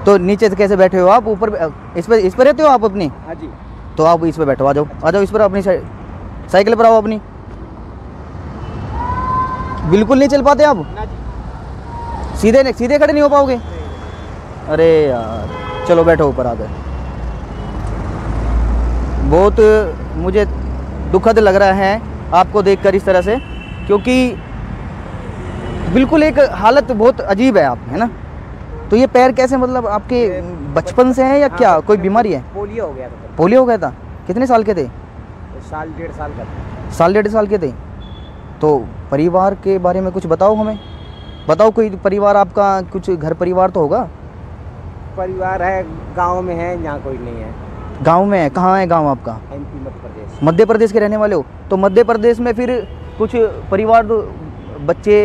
तो नीचे से कैसे बैठे हो आप? ऊपर इस पर रहते हो आप अपनी? हाँ जी। तो आप इस पर बैठो, आ जाओ आ जाओ इस पर, अपनी साइकिल पर आओ अपनी। बिल्कुल नहीं चल पाते आप? ना जी। सीधे सीधे खड़े नहीं हो पाओगे? अरे यार, चलो बैठो ऊपर आ गए। बहुत मुझे दुखद लग रहा है आपको देखकर इस तरह से, क्योंकि बिल्कुल एक हालत बहुत अजीब है आप, है ना? तो ये पैर कैसे, मतलब आपके बचपन से है या क्या कोई बीमारी है? पोलियो हो गया था। पोलियो हो गया था? कितने साल के थे? साल डेढ़ साल का था। साल डेढ़ साल के थे। तो परिवार के बारे में कुछ बताओ हमें, बताओ कोई परिवार आपका, कुछ घर परिवार तो होगा? परिवार है, गांव में है, यहाँ कोई नहीं है। गांव में है? कहाँ है गांव आपका? MP मध्य प्रदेश। मध्य प्रदेश के रहने वाले हो? तो मध्य प्रदेश में फिर कुछ परिवार, बच्चे,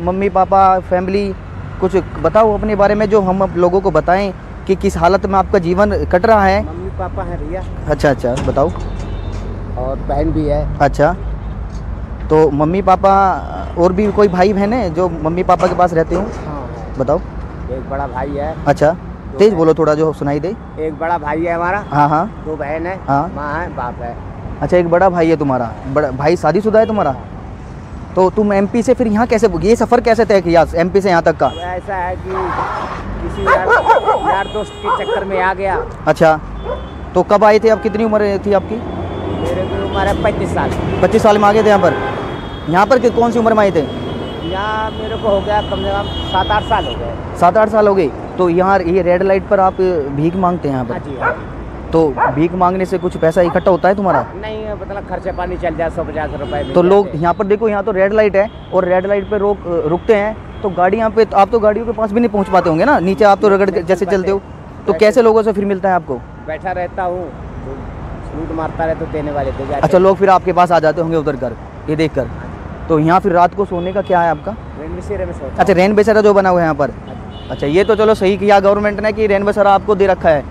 मम्मी पापा, फैमिली, कुछ बताओ अपने बारे में जो हम लोगों को बताएं कि किस हालत में आपका जीवन कट रहा है। मम्मी पापा हैं भैया। अच्छा अच्छा, बताओ। और बहन भी है। अच्छा, तो मम्मी पापा और भी कोई भाई बहन है जो मम्मी पापा के पास रहते हो? हाँ है। बताओ। एक बड़ा भाई है। अच्छा, तेज बोलो थोड़ा जो सुनाई दे। एक बड़ा भाई है हमारा। हाँ हाँ। 2 बहन है। हाँ। माँ है, बाप है। अच्छा, एक बड़ा भाई है तुम्हारा। बड़ा भाई शादीशुदा है तुम्हारा? तो तुम MP से फिर यहाँ कैसे, ये सफ़र कैसे तय किया MP से यहाँ तक का? अब ऐसा है कि किसी यार दोस्त के चक्कर में आ गया। अच्छा, तो कब आए थे आप? कितनी उम्र थी आपकी? मेरे की उम्र है 35 साल। 25 साल में आ गए थे यहाँ पर? यहाँ पर कौन सी उम्र में आए थे? यहाँ मेरे को हो गया कम से कम 7-8 साल हो गए। 7-8 साल हो गए। तो यहाँ ये रेड लाइट पर आप भीख मांगते हैं यहाँ हाँ पर? जी हाँ जी। तो भीख मांगने से कुछ पैसा इकट्ठा होता है तुम्हारा? नहीं, मतलब खर्चा पानी चल जाए, 150 रुपये। तो लोग यहाँ पर देखो, यहाँ तो रेड लाइट है और रेड लाइट पे रुकते हैं, तो गाड़ियाँ पे आप तो गाड़ियों के पास भी नहीं पहुँच पाते होंगे ना, नीचे आप तो रगड़ के जैसे चलते हो, तो कैसे लोगों से फिर मिलता है आपको? बैठा रहता हूँ, लूट मारता रहे तो देने वाले दे जाते। अच्छा, लोग फिर आपके पास आ जाते होंगे उतर कर, ये देख कर। तो यहाँ फिर रात को सोने का क्या है आपका? रेन बसेरे में सोता। अच्छा, रेन बसेरा जो बना हुआ है यहाँ पर। अच्छा, ये तो चलो सही किया गवर्नमेंट ने कि रेन बसेरा आपको दे रखा है।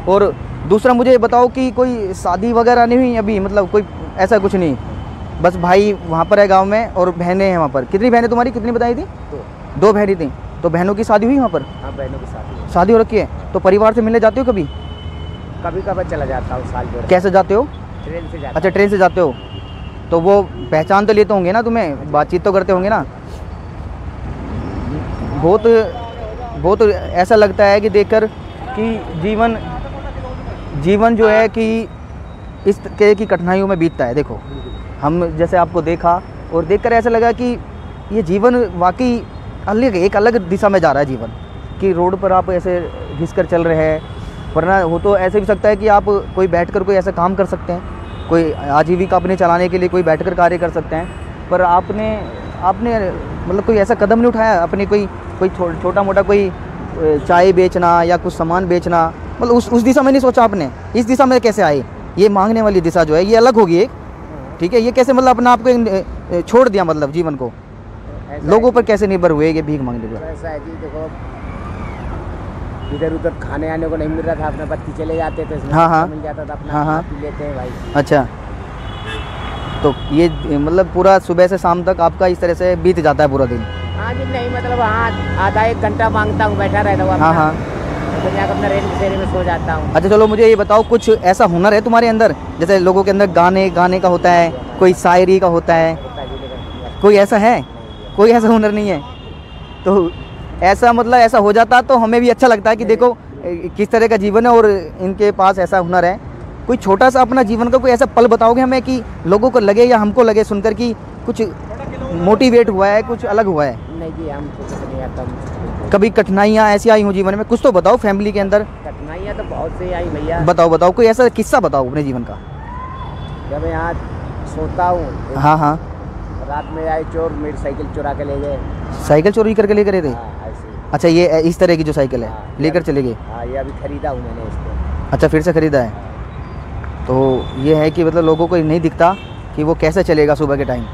और दूसरा मुझे बताओ कि कोई शादी वगैरह नहीं हुई अभी, मतलब कोई ऐसा कुछ नहीं? बस भाई वहाँ पर है गांव में और बहनें हैं वहाँ पर। कितनी बहनें तुम्हारी, कितनी बताई थी? 2 बहनें थी। तो बहनों की शादी हुई वहाँ पर? हाँ, बहनों की शादी। शादी हो रखी है। तो परिवार से मिलने जाते हो कभी? कभी कभार चला जाता हूँ, साल भर। कैसे जाते हो? ट्रेन से जाता। अच्छा, ट्रेन से जाते हो। तो वो पहचान तो लेते होंगे ना तुम्हें, बातचीत तो करते होंगे ना? बहुत ऐसा लगता है कि देखकर कि जीवन जो है कि इस तरह की कठिनाइयों में बीतता है। देखो, हम जैसे आपको देखा और देखकर ऐसा लगा कि ये जीवन वाकई एक अलग दिशा में जा रहा है जीवन, कि रोड पर आप ऐसे घिस कर चल रहे हैं, वरना हो तो ऐसे भी सकता है कि आप कोई बैठकर कोई ऐसा काम कर सकते हैं, कोई आजीविका अपने चलाने के लिए कोई बैठकर कार्य कर सकते हैं, पर आपने मतलब कोई ऐसा कदम नहीं उठाया अपने, कोई छोटा मोटा कोई चाय बेचना या कुछ सामान बेचना, मतलब उस दिशा में नहीं सोचा आपने? इस दिशा में कैसे आए? ये मांगने वाली दिशा जो है ये अलग होगी एक, ठीक है? ये कैसे मतलब अपना आपको छोड़ दिया, मतलब जीवन को लोगों पर कैसे निर्भर हुए ये भीख मांगने पर? ऐसा है जी, देखो इधर उधर खाने आने को नहीं मिल रहा था, अपना बत्ती चले जाते थे, हाँ हाँ मिल जाता था, अपना हाँ हाँ पी लेते हैं भाई। अच्छा, तो ये मतलब पूरा सुबह से शाम तक आपका इस तरह से बीत जाता है पूरा दिन? हाँ जी, नहीं मतलब हाँ, आधा 1 घंटा मांगता हूँ, बैठा रहता हूँ। हाँ हाँ। तो जाकर अपना रेन बसेरे में सो जाता हूँ। अच्छा, चलो मुझे ये बताओ, कुछ ऐसा हुनर है तुम्हारे अंदर? जैसे लोगों के अंदर गाने का होता है, कोई शायरी का होता है, कोई ऐसा है? कोई ऐसा हुनर नहीं है? तो ऐसा मतलब ऐसा हो जाता तो हमें भी अच्छा लगता है कि देखो किस तरह का जीवन है और इनके पास ऐसा हुनर है। कोई छोटा सा अपना जीवन का कोई ऐसा पल बताओगे हमें कि लोगों को लगे या हमको लगे सुनकर कि कुछ मोटिवेट हुआ है, कुछ अलग हुआ है? नहीं जी, हम कुछ नहीं आता। कभी कठिनाइयाँ ऐसी आई हो जीवन में? कुछ तो बताओ, फैमिली के अंदर कठिनाइयाँ तो बहुत सी आई भैया। बताओ, कोई ऐसा किस्सा बताओ अपने जीवन का। जब मैं यहाँ सोता हूँ, हाँ हाँ, रात में आए चोर, मेरी साइकिल चुरा के ले गए। साइकिल चोरी करके ले गए थे? ऐसे। अच्छा, ये इस तरह की जो साइकिल है लेकर चले गए? हाँ, ये अभी खरीदा हूँ मैंने इसको। अच्छा, फिर से खरीदा है? तो ये है कि मतलब लोगों को नहीं दिखता कि वो कैसे चलेगा सुबह के टाइम,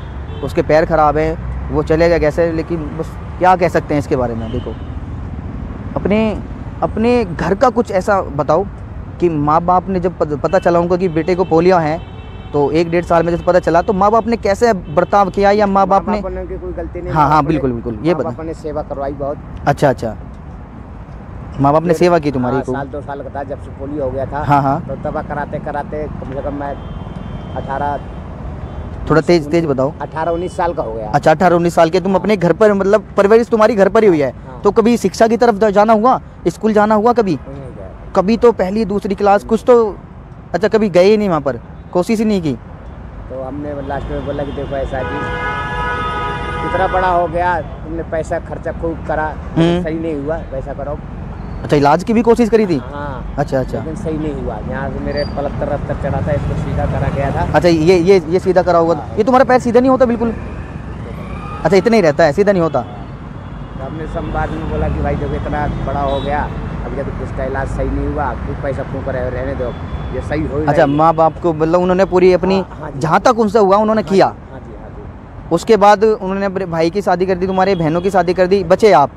उसके पैर ख़राब हैं, वो चलेगा कैसे? लेकिन बस क्या कह सकते हैं इसके बारे में? देखो, अपने घर का कुछ ऐसा बताओ कि माँ बाप ने जब पता चला उनको कि बेटे को पोलियो है, तो 1-1.5 साल में जब पता चला तो माँ बाप ने कैसे बर्ताव किया, या माँ बाप ने की कोई गलती नहीं? हाँ हाँ, बिल्कुल ये बता, ने सेवा करवाई बहुत। अच्छा, माँ बाप ने सेवा की तुम्हारी हाँ, खूब। साल 2 साल का था जब से पोलियो हो गया था। हाँ हाँ, तो दवा कराते कराते कम से कम मैं 18 थोड़ा तेज तेज बताओ। 18-19 साल का हो गया। अच्छा 18-19 साल के तुम अपने घर पर, मतलब परवरिश तुम्हारी घर पर ही हुई है। हाँ। तो कभी शिक्षा की तरफ जाना हुआ, स्कूल जाना हुआ कभी? नहीं गया। कभी तो पहली दूसरी क्लास कुछ तो, अच्छा कभी गए ही नहीं वहाँ पर, कोशिश ही नहीं की? तो हमने लास्ट में बोला कि देखो ऐसा जी, इतना बड़ा हो गया, तुमने पैसा खर्चा खूब करा, सही नहीं हुआ, पैसा करो। अच्छा इलाज की भी कोशिश करी थी? हाँ। अच्छा अच्छा। लेकिन सही नहीं हुआ। यहाँ से मेरे पलस्तर रफ्तर चढ़ा था, इसको सीधा करा गया था। अच्छा ये सीधा करा होगा। हाँ। ये तुम्हारा पैर सीधा नहीं होता बिल्कुल? अच्छा इतना ही रहता है, सीधा नहीं होता? तो हमने संवाद में बोला कि भाई देखो इतना बड़ा हो गया, अब जब इसका इलाज सही नहीं हुआ, कुछ पैसा फूक रहे रहने दो, ये सही हो। अच्छा माँ बाप को मतलब उन्होंने पूरी अपनी, हाँ जी। जहाँ तक उनसे हुआ उन्होंने किया। हाँ जी, हाँ जी। उसके बाद उन्होंने अपने भाई की शादी कर दी, तुम्हारे बहनों की शादी कर दी, बचे आप।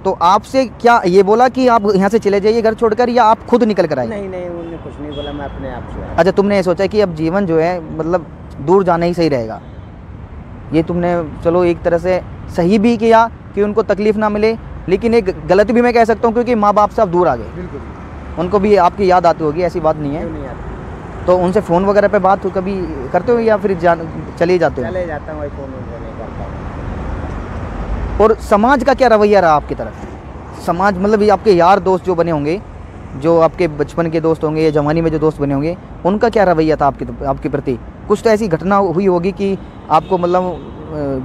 तो आपसे क्या ये बोला कि आप यहाँ से चले जाइए घर छोड़कर, या आप खुद निकल कर आए? नहीं नहीं, उन्होंने कुछ नहीं बोला, मैं अपने आप से आया। अच्छा तुमने ये सोचा कि अब जीवन जो है मतलब दूर जाना ही सही रहेगा। ये तुमने चलो एक तरह से सही भी किया कि उनको तकलीफ़ ना मिले, लेकिन एक गलत भी मैं कह सकता हूँ, क्योंकि माँ बाप से आप दूर आ गए। बिल्कुल। उनको भी आपकी याद आती होगी, ऐसी बात नहीं है। क्यों नहीं आता? तो उनसे फ़ोन वगैरह पे बात कभी करते हो, या फिर चले ही जाते हो? चले जाता हूँ, फ़ोन नहीं करता हूँ। और समाज का क्या रवैया रहा आपकी तरफ? समाज मतलब ये आपके यार दोस्त जो बने होंगे, जो आपके बचपन के दोस्त होंगे या जवानी में जो दोस्त बने होंगे, उनका क्या रवैया था आपके प्रति? कुछ तो ऐसी घटना हुई होगी कि आपको मतलब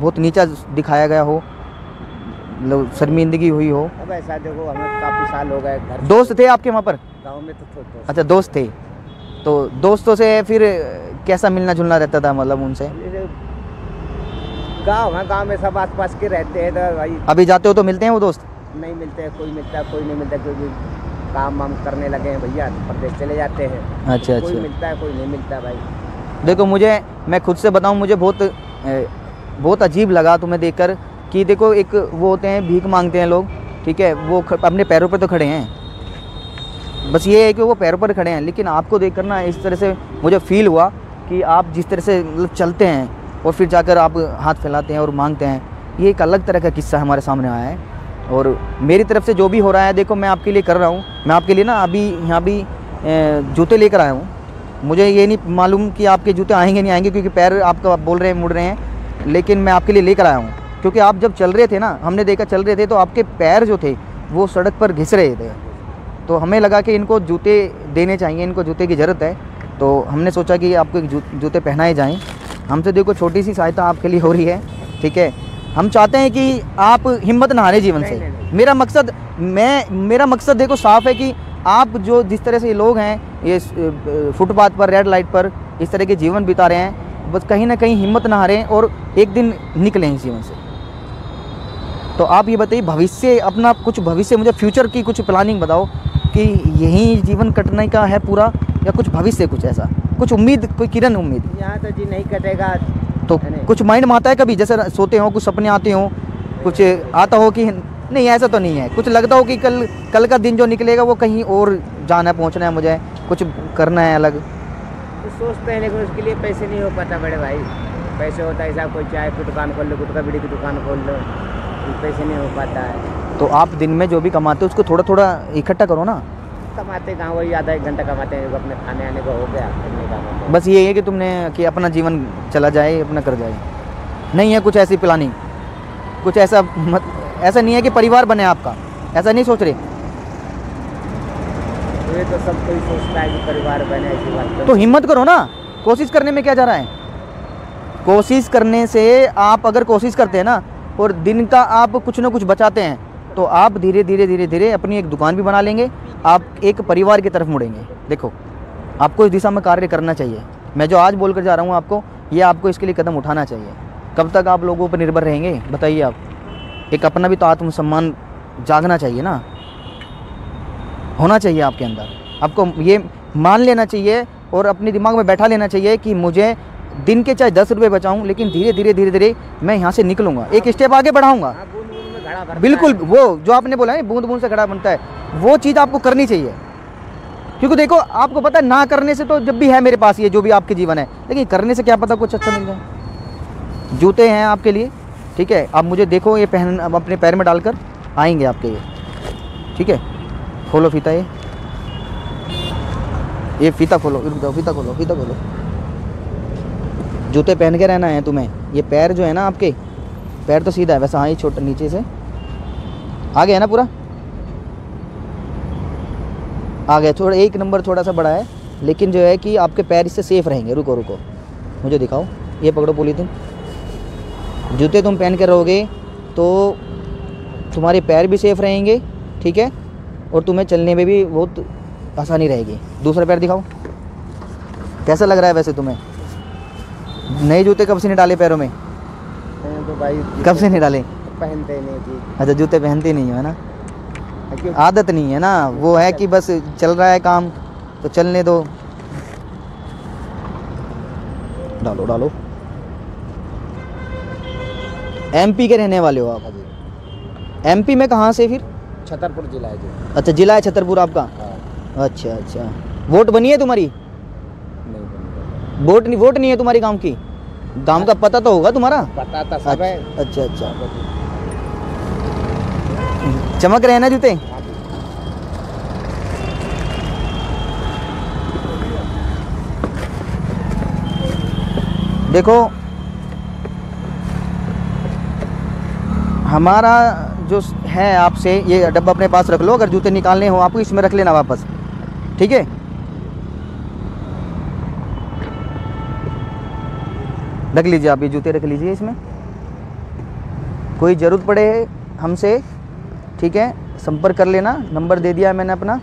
बहुत नीचा दिखाया गया हो, मतलब शर्मिंदगी हुई हो। अब ऐसा देखो, हमें काफ़ी साल हो गए घर। दोस्त थे आपके वहाँ पर? गाँव में तो दोस्त। अच्छा दोस्त थे। तो दोस्तों से फिर कैसा मिलना जुलना रहता था, मतलब उनसे? गाँव है, गाँव में सब आस पास के रहते हैं, तो भाई अभी जाते हो तो मिलते हैं वो दोस्त? नहीं मिलते हैं, कोई मिलता है कोई नहीं मिलता, क्योंकि काम वाम करने लगे हैं भैया, प्रदेश चले जाते हैं। अच्छा कोई अच्छा। मिलता है कोई नहीं मिलता भाई। देखो मैं खुद से बताऊं, मुझे बहुत अजीब लगा तुम्हें देखकर कि देखो एक वो होते हैं भीख मांगते हैं लोग, ठीक है, वो अपने पैरों पर तो खड़े हैं, बस ये है कि वो पैरों पर खड़े हैं, लेकिन आपको देखकर ना इस तरह से मुझे फील हुआ कि आप जिस तरह से मतलब चलते हैं और फिर जाकर आप हाथ फैलाते हैं और मांगते हैं, ये एक अलग तरह का किस्सा हमारे सामने आया है। और मेरी तरफ से जो भी हो रहा है, देखो मैं आपके लिए कर रहा हूँ। मैं आपके लिए ना अभी यहाँ भी जूते लेकर आया हूँ। मुझे ये नहीं मालूम कि आपके जूते आएंगे नहीं आएंगे, क्योंकि पैर आपका बोल रहे हैं मुड़ रहे हैं, लेकिन मैं आपके लिए लेकर आया हूँ। क्योंकि आप जब चल रहे थे ना, हमने देखा चल रहे थे, तो आपके पैर जो थे वो सड़क पर घिस रहे थे, तो हमें लगा कि इनको जूते देने चाहिए, इनको जूते की ज़रूरत है। तो हमने सोचा कि आपको एक जूते पहनाए जाएँ। हमसे देखो छोटी सी सहायता आपके लिए हो रही है, ठीक है। हम चाहते हैं कि आप हिम्मत ना हारें जीवन से। नहीं। मेरा मकसद देखो साफ है कि आप जो जिस तरह से लोग हैं, ये फुटपाथ पर, रेड लाइट पर इस तरह के जीवन बिता रहे हैं, बस कहीं ना कहीं हिम्मत ना हारें और एक दिन निकलें इस जीवन से। तो आप ये बताइए, भविष्य अपना कुछ, भविष्य मुझे फ्यूचर की कुछ प्लानिंग बताओ कि यही जीवन कटने का है पूरा, या कुछ भविष्य, कुछ ऐसा, कुछ उम्मीद, कोई किरण उम्मीद? यहाँ तो जी नहीं कटेगा। तो कुछ माइंड में आता है कभी, जैसे सोते हो कुछ सपने आते हो, कुछ आता हो कि नहीं ऐसा तो नहीं है, कुछ लगता हो कि कल का दिन जो निकलेगा वो कहीं और जाना है, पहुंचना है, मुझे कुछ करना है अलग? तो सोचते हैं, लेकिन उसके लिए पैसे नहीं हो पाता बड़े भाई। पैसे होता है साहब, कोई चाय की दुकान खोल लो, गुटखा बीड़ी की दुकान खोल लो, पैसे नहीं हो पाता है। तो आप दिन में जो भी कमाते हो उसको थोड़ा थोड़ा इकट्ठा करो ना। कमाते कहाँ, वही आधा 1 घंटा कमाते हैं, अपने खाने आने को हो गया, करने का। बस ये है कि तुमने कि अपना जीवन चला जाए, अपना कर जाए, नहीं है कुछ ऐसी प्लानिंग, कुछ ऐसा ऐसा नहीं है कि परिवार बने आपका, ऐसा नहीं सोच रहे? तो ये तो सब कोई सोचता है कि परिवार बने, ऐसी बात तो हिम्मत करो ना, कोशिश करने में क्या जा रहा है? कोशिश करने से, आप अगर कोशिश करते हैं ना और दिन का आप कुछ ना कुछ बचाते हैं, तो आप धीरे धीरे अपनी एक दुकान भी बना लेंगे, आप एक परिवार की तरफ मुड़ेंगे। देखो आपको इस दिशा में कार्य करना चाहिए। मैं जो आज बोलकर जा रहा हूँ आपको, ये आपको इसके लिए कदम उठाना चाहिए। कब तक आप लोगों पर निर्भर रहेंगे बताइए आप? एक अपना भी तो आत्मसम्मान जागना चाहिए ना, होना चाहिए आपके अंदर। आपको ये मान लेना चाहिए और अपने दिमाग में बैठा लेना चाहिए कि मुझे दिन के चाहे 10 रुपये बचाऊँ, लेकिन धीरे धीरे मैं यहाँ से निकलूँगा, एक स्टेप आगे बढ़ाऊँगा। बिल्कुल, वो जो आपने बोला है बूंद बूंद से घड़ा बनता है, वो चीज़ आपको करनी चाहिए। क्योंकि देखो आपको पता है, ना करने से तो जब भी है मेरे पास ये जो भी आपके जीवन है, लेकिन करने से क्या पता कुछ अच्छा मिल जाए। जूते हैं आपके लिए, ठीक है, आप मुझे देखो ये पहन, अब अपने पैर में डालकर आएंगे आपके ये, ठीक है। खोलो फीता, ये फीता खोलो, रुक जाओ, फीता खोलो, फीता खोलो। जूते पहन के रहना है तुम्हें। ये पैर जो है ना आपके, पैर तो सीधा है वैसे, हाँ ये छोटा नीचे से आ गया ना पूरा, आ गया। थोड़ा 1 नंबर थोड़ा सा बड़ा है, लेकिन जो है कि आपके पैर इससे सेफ रहेंगे। रुको रुको, मुझे दिखाओ, ये पकड़ो पॉलीथिन। जूते तुम पहन के रहोगे तो तुम्हारे पैर भी सेफ रहेंगे, ठीक है, और तुम्हें चलने में भी बहुत आसानी रहेगी। दूसरा पैर दिखाओ, कैसा लग रहा है वैसे तुम्हें? नए जूते कब से नहीं डाले पैरों में? तो भाई कब से नहीं डाले? पहनते नहीं थी। अच्छा, जूते पहनते नहीं हो है ना, आदत नहीं है ना, वो है कि बस चल रहा है काम तो चलने दो। डालो डालो। एमपी के रहने वाले हो आप? एमपी में कहाँ से फिर? छतरपुर जिला है जो। अच्छा, जिला है छतरपुर आपका? हाँ। अच्छा अच्छा, वोट बनी है तुम्हारी? नहीं बनी। वोट नहीं है तुम्हारी गांव की? गांव का पता तो होगा तुम्हारा? पता था सब है। अच्छा अच्छा, चमक रहे हैं ना जूते? देखो हमारा जो है आपसे, ये डब्बा अपने पास रख लो, अगर जूते निकालने हो आपको इसमें रख लेना वापस, ठीक है? रख लीजिए आप, ये जूते रख लीजिए इसमें। कोई ज़रूरत पड़े हमसे, ठीक है, संपर्क कर लेना। नंबर दे दिया है मैंने अपना,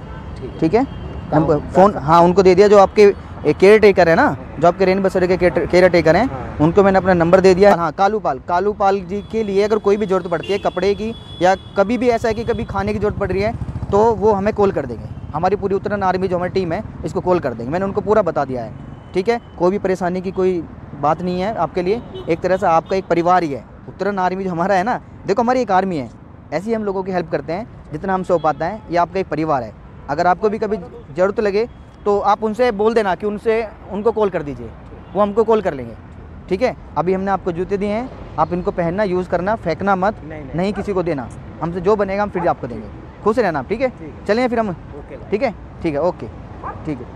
ठीक है? नंबर फ़ोन, हाँ उनको दे दिया, जो आपके केयर टेकर है ना, जो आपके रेन बसेरे के केयर टेकर हैं, उनको मैंने अपना नंबर दे दिया। हाँ, कालू पाल जी के लिए अगर कोई भी ज़रूरत पड़ती है कपड़े की, या कभी भी ऐसा है कि कभी खाने की ज़रूरत पड़ रही है, तो वो हमें कॉल कर देंगे। हमारी पूरी उत्तराखंड आर्मी जो हमारी टीम है इसको कॉल कर देंगे। मैंने उनको पूरा बता दिया है, ठीक है? कोई भी परेशानी की कोई बात नहीं है आपके लिए, एक तरह से आपका एक परिवार ही है। उत्तराखंड आर्मी जो हमारा है ना, देखो हमारी एक आर्मी है, ऐसे ही हम लोगों की हेल्प करते हैं जितना हमसे हो पाता है। ये आपका एक परिवार है। अगर आपको भी कभी ज़रूरत लगे तो आप उनसे बोल देना कि उनको कॉल कर दीजिए, वो हमको कॉल कर लेंगे, ठीक है? अभी हमने आपको जूते दिए हैं, आप इनको पहनना, यूज़ करना, फेंकना मत, नहीं किसी को देना। हमसे जो बनेगा हम फिर आपको देंगे। खुश रहना, ठीक है? चलें फिर हम, ठीक है? ठीक है, ओके, ठीक है।